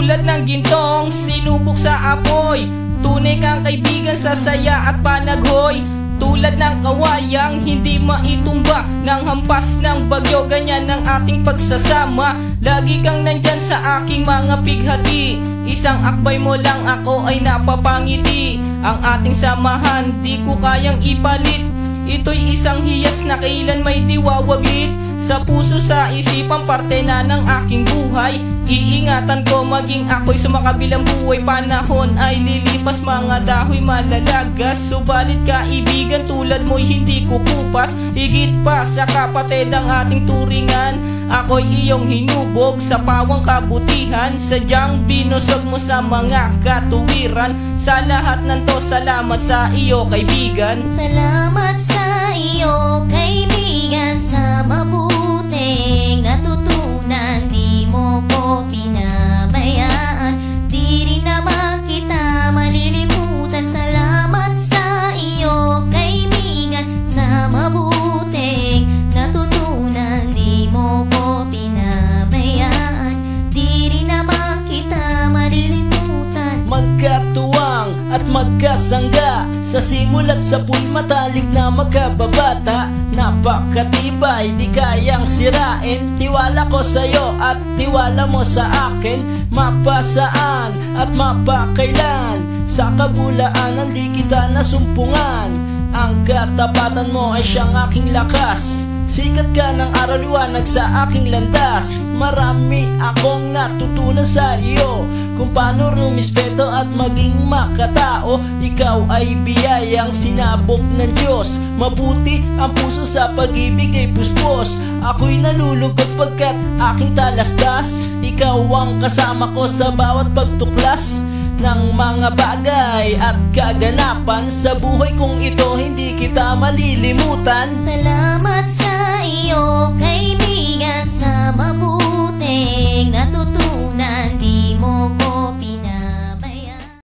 Tulad ng gintong sinubok sa apoy, tunay kang kaibigan sa saya at panaghoy. Tulad ng kawayang hindi maitumba ng hampas ng bagyo, ganyan ang ating pagsasama. Lagi kang nandyan sa aking mga pighati, isang akbay mo lang ako ay napapangiti. Ang ating samahan di ko kayang ipalit, ito'y isang hiyas na kailan may diwawaglit. Sa puso, sa isipan, parte na ng aking buhay. Iingatan ko maging ako'y sumakabilang buhay. Panahon ay lilipas, mga dahoy malalagas, subalit kaibigan tulad mo'y hindi kukupas. Higit pa sa kapatid ang ating turingan, ako'y iyong hinubog sa pawang kabutihan. Sadyang binusog mo sa mga katuwiran. Sa lahat ng to, salamat sa iyo kaibigan. Salamat sa iyo kaibigan, sa mabuting natutunan. Di mo ko pinabayaan, di rin naman kita malilimutan. Salamat sa iyo kaibigan, sa mabuting natutunan. Di mo ko pinabayaan, di rin naman kita malilimutan. Magkatuwang at magkasangga, sa simula't sa pool matalik na magkababata. Napakatibay, di kayang sirain, tiwala ko sa'yo at tiwala mo sa akin. Mapasaan at mapakailan, sa kabulaanan di kita nasumpungan. Ang katapatan mo ay siyang aking lakas, sikat ka ng araw liwanag sa aking landas. Marami akong natutunan sa iyo, kung paano rumispeto at maging makatao. Ikaw ay biyayang sinabok ng Diyos, mabuti ang puso sa pag-ibig ay puspos. Ako'y nalulungkot pagkat aking talastas, ikaw ang kasama ko sa bawat pagtuklas ng mga bagay at kaganapan. Sa buhay kong ito hindi kita malilimutan. Salamat sa iyo kaibigan,